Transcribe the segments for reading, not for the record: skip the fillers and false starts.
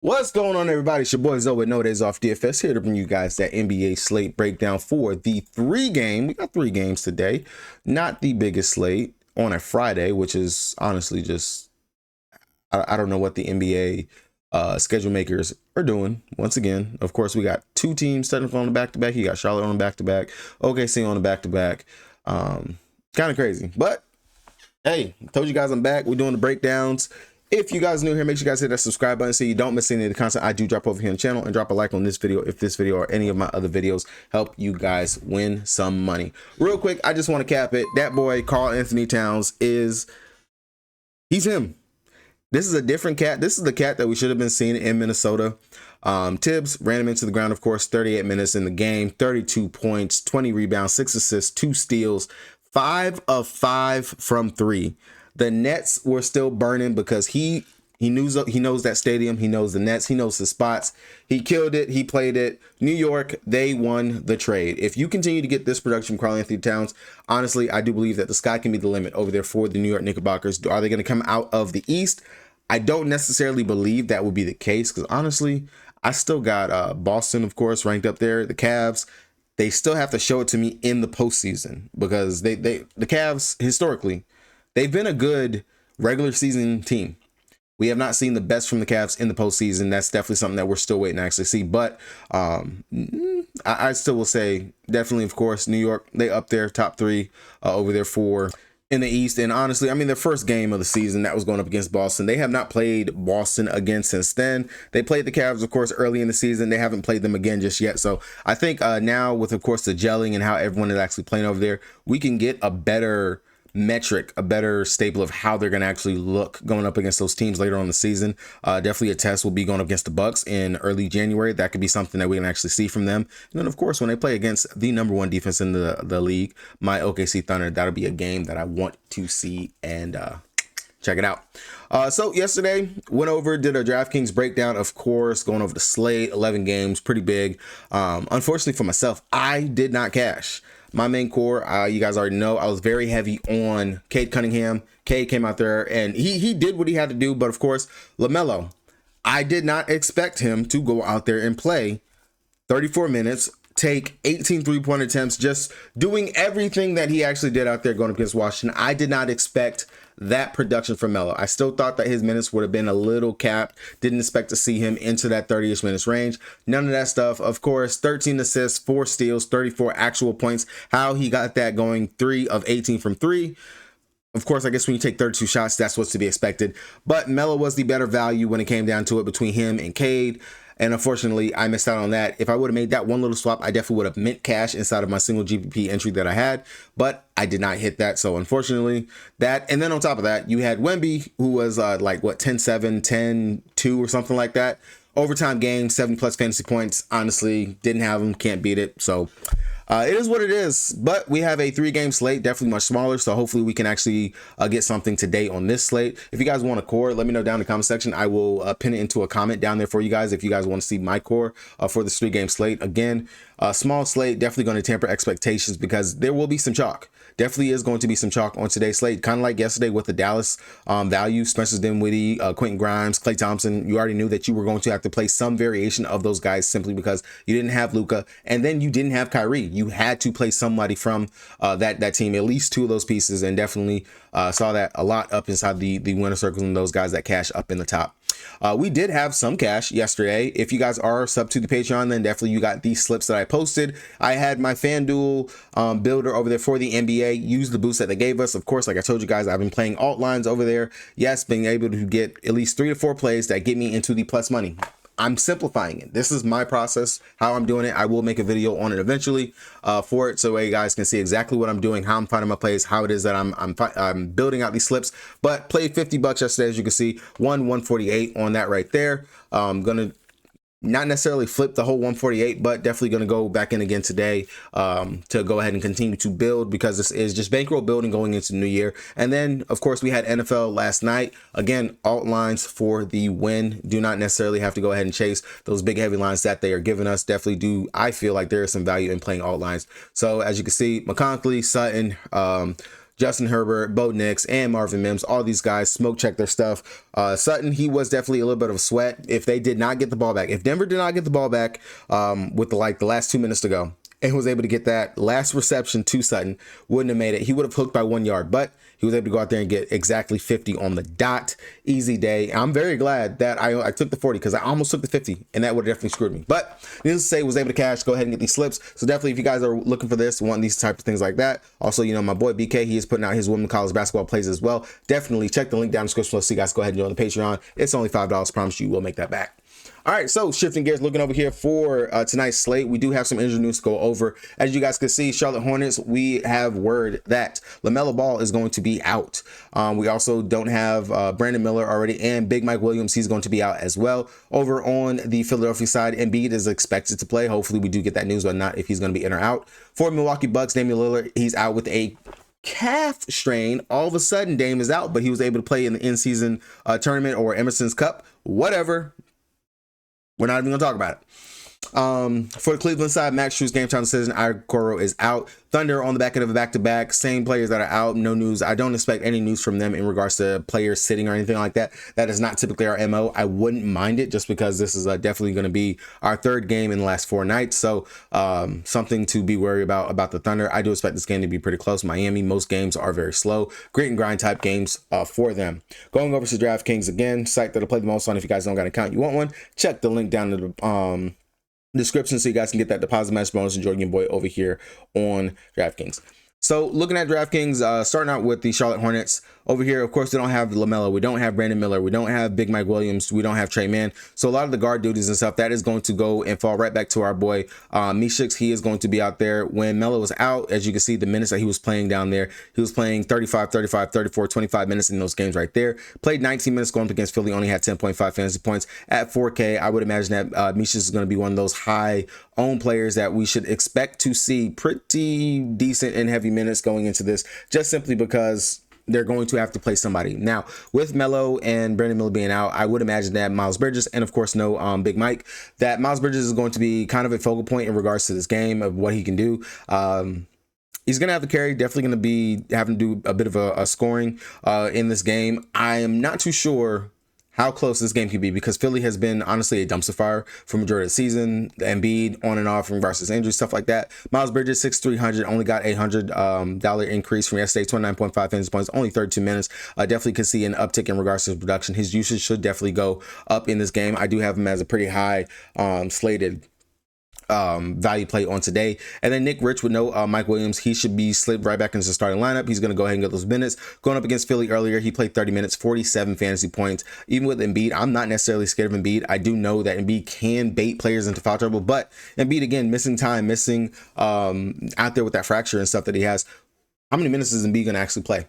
What's going on, everybody? It's your boy Zoe with No Days Off DFS here to bring you guys that NBA slate breakdown for the we got 3 games today. Not the biggest slate on a Friday, which is honestly just, I don't know what the NBA schedule makers are doing. Once again, of course, we got 2 teams technically on the back-to-back. You got Charlotte on the back-to-back, OKC on the back-to-back. Kind of crazy, but hey, I told you guys I'm back. We're doing the breakdowns. If you guys are new here, make sure you guys hit that subscribe button so you don't miss any of the content I do drop over here on the channel, and drop a like on this video if this video or any of my other videos help you guys win some money. Real quick, I just want to cap it. That boy, Karl-Anthony Towns, he's him. This is a different cat. This is the cat that we should have been seeing in Minnesota. Tibbs ran him into the ground, of course, 38 minutes in the game, 32 points, 20 rebounds, 6 assists, 2 steals, 5 of 5 from 3. The Nets were still burning because he knows that stadium. He knows the Nets. He knows the spots. He killed it. He played it. New York, they won the trade. If you continue to get this production from Karl-Anthony Towns, honestly, I do believe that the sky can be the limit over there for the New York Knickerbockers. Are they going to come out of the East? I don't necessarily believe that would be the case because honestly, I still got Boston, of course, ranked up there. The Cavs, they still have to show it to me in the postseason because the Cavs historically, they've been a good regular season team. We have not seen the best from the Cavs in the postseason. That's definitely something that we're still waiting to actually see. But I still will say definitely, of course, New York, they up there top 3 over there for in the East. And honestly, I mean, their first game of the season that was going up against Boston, they have not played Boston again since then. They played the Cavs, of course, early in the season. They haven't played them again just yet. So I think now with, of course, the gelling and how everyone is actually playing over there, we can get a better metric, a better staple of how they're going to actually look going up against those teams later on in the season. Definitely a test will be going up against the Bucks in early January. That could be something that we can actually see from them. And then, of course, when they play against the #1 defense in the league, my OKC Thunder, that'll be a game that I want to see and check it out. So yesterday went over, did a DraftKings breakdown, of course, going over the slate, 11 games, pretty big. Unfortunately for myself, I did not cash. My main core, you guys already know, I was very heavy on Cade Cunningham. Cade came out there and he did what he had to do. But of course, LaMelo, I did not expect him to go out there and play 34 minutes, take 18 3-point attempts, just doing everything that he actually did out there going up against Washington. I did not expect that production from Melo. I still thought that his minutes would have been a little capped. Didn't expect to see him into that 30-ish minutes range. None of that stuff. Of course, 13 assists, 4 steals, 34 actual points. How he got that going, 3 of 18 from 3. Of course, I guess when you take 32 shots, that's what's to be expected. But Melo was the better value when it came down to it between him and Cade. And unfortunately, I missed out on that. If I would have made that one little swap, I definitely would have mint cash inside of my single GPP entry that I had, but I did not hit that. So unfortunately, that. And then on top of that, you had Wemby, who was like, what, 10-7, 10-2 or something like that. Overtime game, 70+ fantasy points. Honestly, didn't have him, can't beat it. So it is what it is, but we have a 3-game slate, definitely much smaller. So hopefully we can actually get something today on this slate. If you guys want a core, let me know down in the comment section. I will pin it into a comment down there for you guys if you guys want to see my core for this 3-game slate. Again, small slate, definitely going to temper expectations because there will be some chalk. Definitely is going to be some chalk on today's slate, kind of like yesterday with the Dallas value, Spencer Dinwiddie, Quentin Grimes, Klay Thompson. You already knew that you were going to have to play some variation of those guys simply because you didn't have Luka, and then you didn't have Kyrie. You had to play somebody from that team, at least 2 of those pieces, and definitely saw that a lot up inside the winner circles and those guys that cash up in the top. We did have some cash yesterday. If you guys are sub to the Patreon, then definitely you got these slips that I posted. I had my FanDuel builder over there for the NBA. Use the boost that they gave us. Of course, like I told you guys, I've been playing alt lines over there. Yes, being able to get at least 3 to 4 plays that get me into the plus money. I'm simplifying it. This is my process, how I'm doing it. I will make a video on it eventually for it, so you guys can see exactly what I'm doing, how I'm finding my plays, how it is that I'm building out these slips. But played $50 yesterday, as you can see, won 148 on that right there. I'm gonna not necessarily flip the whole 148, but definitely going to go back in again today to go ahead and continue to build, because this is just bankroll building going into the new year. And then, of course, we had NFL last night. Again, alt lines for the win. Do not necessarily have to go ahead and chase those big heavy lines that they are giving us. Definitely do. I feel like there is some value in playing alt lines. So as you can see, McConkley, Sutton, Justin Herbert, Bo Nix, and Marvin Mims. All these guys smoke check their stuff. Sutton, he was definitely a little bit of a sweat. If they did not get the ball back, if Denver did not get the ball back with the last 2 minutes to go, and was able to get that last reception to Sutton, wouldn't have made it. He would have hooked by 1 yard, but he was able to go out there and get exactly 50 on the dot. Easy day. I'm very glad that I took the 40 because I almost took the 50, and that would have definitely screwed me. But needless to say, was able to cash, go ahead and get these slips. So definitely, if you guys are looking for this, want these type of things like that. Also, you know, my boy BK, he is putting out his women college basketball plays as well. Definitely check the link down in the description below so you guys go ahead and join the Patreon. It's only $5. Promise you will make that back. All right, so shifting gears, looking over here for tonight's slate, we do have some injury news to go over. As you guys can see, Charlotte Hornets, we have word that LaMelo Ball is going to be out. We also don't have Brandon Miller already, and Big Mike Williams, he's going to be out as well. Over on the Philadelphia side, Embiid is expected to play. Hopefully, we do get that news, but not if he's going to be in or out. For Milwaukee Bucks, Damian Lillard, he's out with a calf strain. All of a sudden, Dame is out, but he was able to play in the in-season tournament or Emerson's Cup, whatever. We're not even gonna talk about it. For the Cleveland side, Max Strus game time decision. Okoro is out. Thunder on the back end of a back-to-back. Same players that are out. No news. I don't expect any news from them in regards to players sitting or anything like that. That is not typically our MO. I wouldn't mind it just because this is definitely going to be our third game in the last 4 nights. So something to be worried about the Thunder. I do expect this game to be pretty close. Miami, most games are very slow. Grit and grind type games for them. Going over to DraftKings again, site that I play the most on. If you guys don't got an account, you want one, check the link down in the description so you guys can get that deposit match bonus and join your boy over here on DraftKings. So looking at DraftKings, starting out with the Charlotte Hornets over here, of course, we don't have LaMelo, we don't have Brandon Miller, we don't have Big Mike Williams, we don't have Trey Mann. So a lot of the guard duties and stuff, that is going to go and fall right back to our boy Mishix. He is going to be out there. When Melo was out, as you can see, the minutes that he was playing down there, he was playing 35, 35, 34, 25 minutes in those games right there. Played 19 minutes going up against Philly, only had 10.5 fantasy points. At 4K, I would imagine that Mishix is going to be one of those high owned players that we should expect to see pretty decent and heavy minutes going into this, just simply because they're going to have to play somebody. Now, with Melo and Brandon Miller being out, I would imagine that Miles Bridges, and of course no Big Mike, that Miles Bridges is going to be kind of a focal point in regards to this game of what he can do. He's going to have to carry, definitely going to be having to do a bit of a scoring in this game. I am not too sure how close this game could be because Philly has been honestly a dumpster fire for majority of the season. The Embiid on and off in regards to injuries, stuff like that. Miles Bridges, 6,300, only got $800 increase from yesterday, 29.5 fantasy points, only 32 minutes. Definitely could see an uptick in regards to his production. His usage should definitely go up in this game. I do have him as a pretty high slated value play on today. And then Nick Rich with no Mike Williams, he should be slid right back into the starting lineup. He's going to go ahead and get those minutes. Going up against Philly earlier, he played 30 minutes, 47 fantasy points. Even with Embiid, I'm not necessarily scared of Embiid. I do know that Embiid can bait players into foul trouble, but Embiid, again, missing time, missing out there with that fracture and stuff that he has. How many minutes is Embiid going to actually play?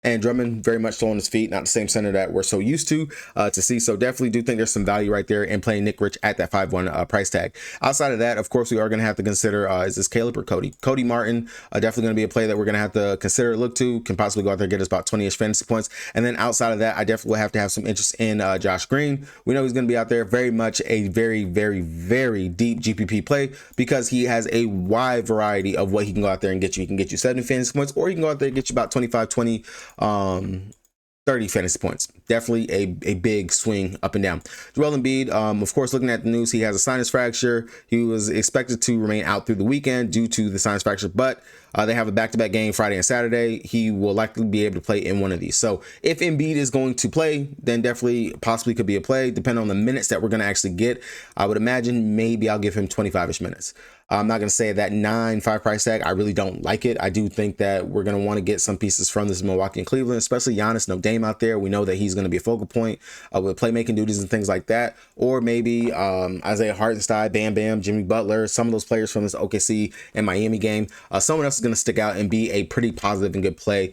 And Drummond very much slow on his feet, not the same center that we're so used to see. So definitely do think there's some value right there in playing Nick Rich at that 5-1 price tag. Outside of that, of course, we are going to have to consider, is this Caleb or Cody? Cody Martin, definitely going to be a play that we're going to have to consider, look to, can possibly go out there and get us about 20-ish fantasy points. And then outside of that, I definitely will have to have some interest in Josh Green. We know he's going to be out there, very much a very, very, very deep GPP play because he has a wide variety of what he can go out there and get you. He can get you 70 fantasy points, or he can go out there and get you about 25, 20, 30 fantasy points. Definitely a big swing up and down. Joel Embiid, of course, looking at the news, he has a sinus fracture. He was expected to remain out through the weekend due to the sinus fracture, but they have a back-to-back game Friday and Saturday. He will likely be able to play in one of these. So if Embiid is going to play, then definitely possibly could be a play, depending on the minutes that we're going to actually get. I would imagine maybe I'll give him 25-ish minutes. I'm not going to say that 9.5 price tag. I really don't like it. I do think that we're going to want to get some pieces from this Milwaukee and Cleveland, especially Giannis. No Dame out there. We know that he's going to be a focal point with playmaking duties and things like that. Or maybe Isaiah Hartenstein, Bam Bam, Jimmy Butler, some of those players from this OKC and Miami game. Someone else is going to stick out and be a pretty positive and good play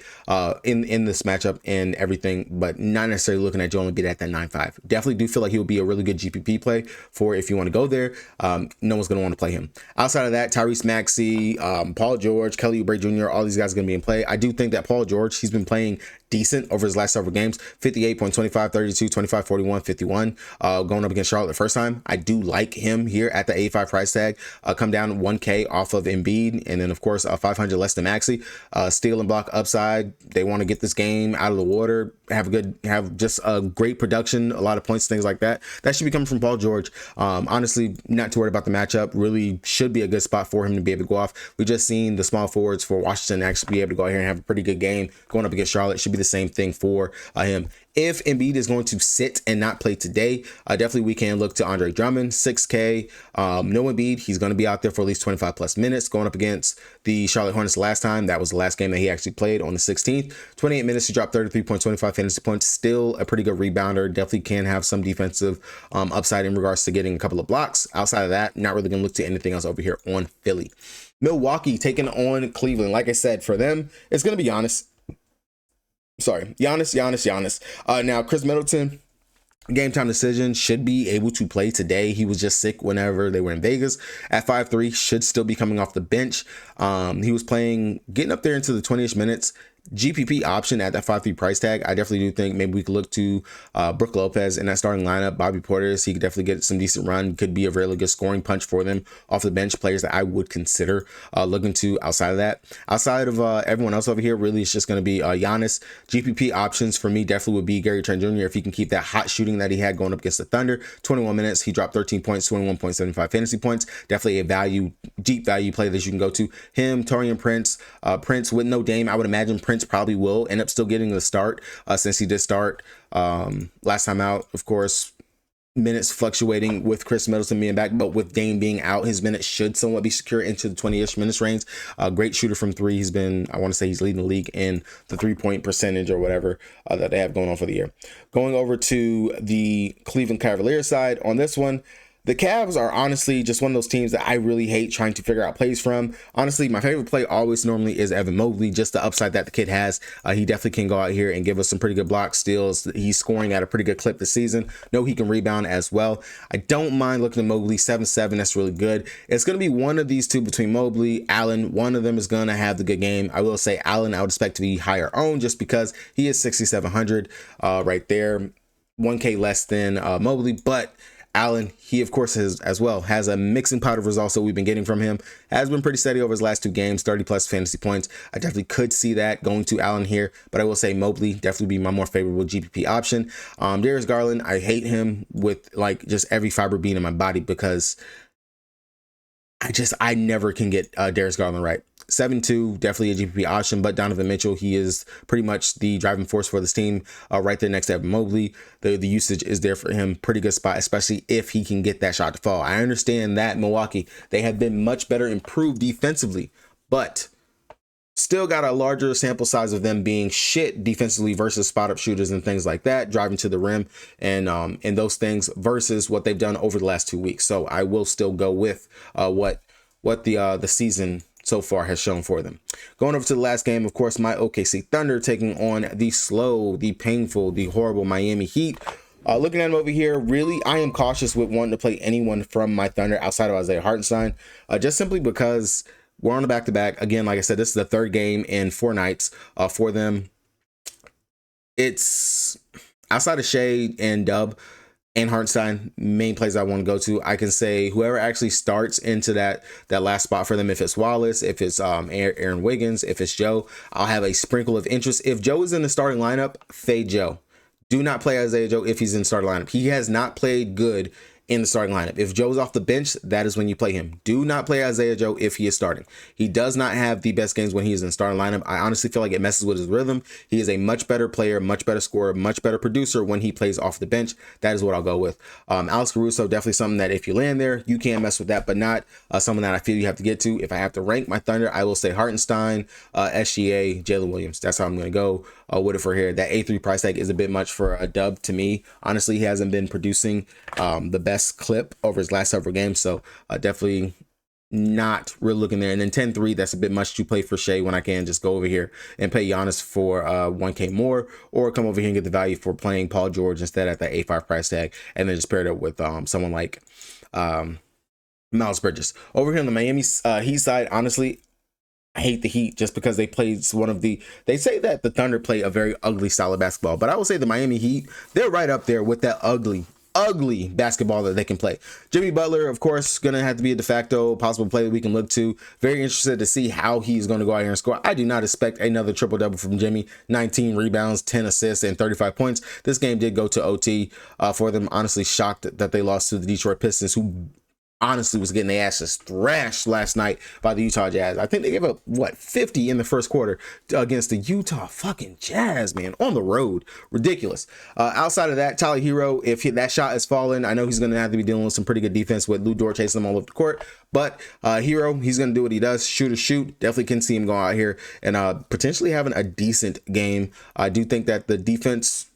in this matchup and everything, but not necessarily looking at Joel Embiid at that 9.5. Definitely do feel like he will be a really good GPP play for if you want to go there. No one's going to want to play him. Outside of that, Tyrese Maxey, Paul George, Kelly Oubre Jr., all these guys are going to be in play. I do think that Paul George, he's been playing decent over his last several games. 58.25, 32, 25, 41, 51. Going up against Charlotte the first time. I do like him here at the 85 price tag. Come down 1K off of Embiid, and then of course 500 less than Maxey. Steal and block upside. They want to get this game out of the water. Have just a great production, a lot of points, things like that. That should be coming from Paul George. Honestly, not too worried about the matchup. Really should be a good spot for him to be able to go off. We just seen the small forwards for Washington actually be able to go out here and have a pretty good game going up against Charlotte. Should be the same thing for him. If Embiid is going to sit and not play today, definitely we can look to Andre Drummond, 6K. No Embiid, he's going to be out there for at least 25 plus minutes going up against the Charlotte Hornets last time. That was the last game that he actually played on the 16th. 28 minutes, he dropped 33.25 fantasy points. Still a pretty good rebounder. Definitely can have some defensive upside in regards to getting a couple of blocks. Outside of that, not really going to look to anything else over here on Philly. Milwaukee taking on Cleveland. Like I said, for them, it's going to be Giannis. Giannis. Now, Chris Middleton, game time decision, should be able to play today. He was just sick whenever they were in Vegas. At 5'3", should still be coming off the bench. He was playing, getting up there into the 20-ish minutes. GPP option at that 5'3" price tag. I definitely do think maybe we could look to Brook Lopez in that starting lineup. Bobby Portis, he could definitely get some decent run. Could be a really good scoring punch for them off the bench. Players that I would consider looking to outside of that. Outside of everyone else over here, really it's just going to be Giannis. GPP options for me definitely would be Gary Trent Jr. if he can keep that hot shooting that he had going up against the Thunder. 21 minutes, he dropped 13 points, 21.75 fantasy points. Definitely a deep value play that you can go to. Him, Taurean Prince. Prince with no Dame, I would imagine Prince probably will end up still getting the start since he did start last time out. Of course, minutes fluctuating with Chris Middleton being back, but with Dame being out, his minutes should somewhat be secure into the 20-ish minutes range. Great shooter from three. He's been, I want to say he's leading the league in the 3-point percentage or whatever that they have going on for the year. Going over to the Cleveland Cavaliers side on this one, the Cavs are honestly just one of those teams that I really hate trying to figure out plays from. Honestly, my favorite play always normally is Evan Mobley, just the upside that the kid has. He definitely can go out here and give us some pretty good block steals. He's scoring at a pretty good clip this season. Know he can rebound as well. I don't mind looking at Mobley, 7-7. That's really good. It's going to be one of these two between Mobley, Allen. One of them is going to have the good game. I will say Allen I would expect to be higher owned just because he is 6,700 right there. 1K less than Mobley, but Allen, he of course has a mixing pot of results that we've been getting from him. Has been pretty steady over his last two games, 30 plus fantasy points. I definitely could see that going to Allen here, but I will say Mobley definitely be my more favorable GPP option. Darius Garland, I hate him with like just every fiber being in my body because I never can get Darius Garland right. 7-2, definitely a GPP option, but Donovan Mitchell, he is pretty much the driving force for this team right there next to Evan Mobley. The usage is there for him. Pretty good spot, especially if he can get that shot to fall. I understand that Milwaukee, they have been much better improved defensively, but still got a larger sample size of them being shit defensively versus spot up shooters and things like that, driving to the rim and those things versus what they've done over the last 2 weeks. So I will still go with what the season so far has shown for them. Going over to the last game, of course, my OKC Thunder taking on the slow, the painful, the horrible Miami Heat. Looking at them over here, really, I am cautious with wanting to play anyone from my Thunder outside of Isaiah Hartenstein, just simply because we're on a back-to-back. Again, like I said, this is the third game in 4 nights for them. It's outside of Shea and Dub and Hartenstein, main plays I want to go to. I can say whoever actually starts into that last spot for them, if it's Wallace, if it's Aaron Wiggins, if it's Joe, I'll have a sprinkle of interest. If Joe is in the starting lineup, fade Joe. Do not play Isaiah Joe if he's in the starting lineup. He has not played good in the starting lineup. If Joe's off the bench, that is when you play him. Do not play Isaiah Joe if he is starting. He does not have the best games when he is in the starting lineup. I honestly feel like it messes with his rhythm. He is a much better player, much better scorer, much better producer when he plays off the bench. That is what I'll go with. Alex Caruso, definitely something that if you land there, you can mess with that, but not someone that I feel you have to get to. If I have to rank my Thunder, I will say Hartenstein, SGA, Jalen Williams. That's how I'm going to go with it for here. That A3 price tag is a bit much for a Dub to me. Honestly, he hasn't been producing the best clip over his last several games, so definitely not really looking there. And then 10-3, that's a bit much to play for Shea when I can just go over here and pay Giannis for 1K more, or come over here and get the value for playing Paul George instead at that A5 price tag, and then just pair it up with someone like Miles Bridges. Over here on the Miami Heat side, honestly, I hate the Heat just because they played they say that the Thunder play a very ugly style of basketball, but I will say the Miami Heat, they're right up there with that ugly basketball that they can play. Jimmy Butler, of course, gonna have to be a de facto possible play that we can look to. Very interested to see how he's going to go out here and score. I do not expect another triple double from Jimmy. 19 rebounds, 10 assists, and 35 points. This game did go to OT for them. Honestly shocked that they lost to the Detroit Pistons, who honestly was getting their asses thrashed last night by the Utah Jazz. I think they gave up, what, 50 in the first quarter against the Utah fucking Jazz, man, on the road. Ridiculous. Outside of that, Tyler Hero, if that shot is falling, I know he's going to have to be dealing with some pretty good defense with Lou Dort chasing him all over the court. But Hero, he's going to do what he does, shoot. Definitely can see him going out here and potentially having a decent game. I do think that the defense,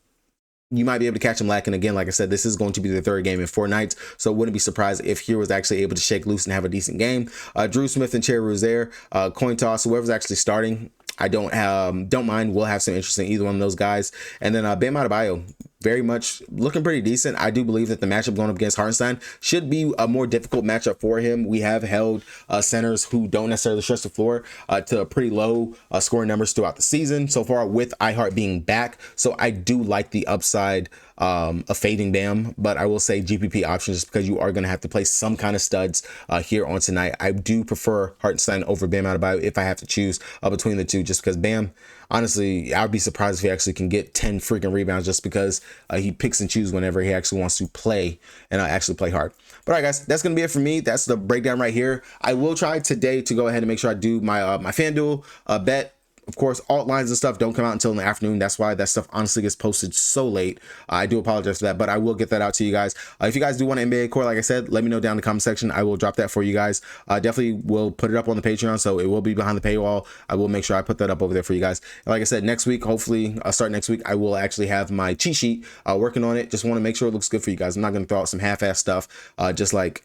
you might be able to catch him lacking. Again, like I said, this is going to be the third game in 4 nights, so wouldn't be surprised if Hero was actually able to shake loose and have a decent game. Drew Smith and Cherry Rozier, coin toss, whoever's actually starting, I don't mind. We'll have some interest in either one of those guys. And then Bam Adebayo, very much looking pretty decent. I do believe that the matchup going up against Hartenstein should be a more difficult matchup for him. We have held centers who don't necessarily stretch the floor to pretty low scoring numbers throughout the season so far, with iHeart being back. So I do like the upside of fading Bam, but I will say GPP options just because you are going to have to play some kind of studs here on tonight. I do prefer Hartenstein over Bam Adebayo if I have to choose between the two, just because Bam, honestly, I'd be surprised if he actually can get 10 freaking rebounds, just because he picks and chooses whenever he actually wants to play and actually play hard. But all right, guys, that's going to be it for me. That's the breakdown right here. I will try today to go ahead and make sure I do my my FanDuel bet. Of course, alt lines and stuff don't come out until in the afternoon. That's why that stuff honestly gets posted so late. I do apologize for that, but I will get that out to you guys. If you guys do want an NBA core, like I said, let me know down in the comment section. I will drop that for you guys. Definitely will put it up on the Patreon, so it will be behind the paywall. I will make sure I put that up over there for you guys. And like I said, next week, hopefully, start next week, I will actually have my cheat sheet working on it. Just want to make sure it looks good for you guys. I'm not going to throw out some half-ass stuff, just like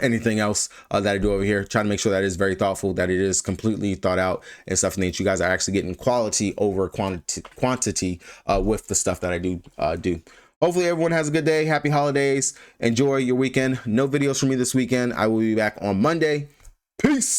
anything else that I do over here, trying to make sure that it's very thoughtful, that it is completely thought out and stuff, and that you guys are actually getting quality over quantity with the stuff that I do. Hopefully everyone has a good day. Happy holidays. Enjoy your weekend. No videos from me this weekend. I will be back on Monday. Peace.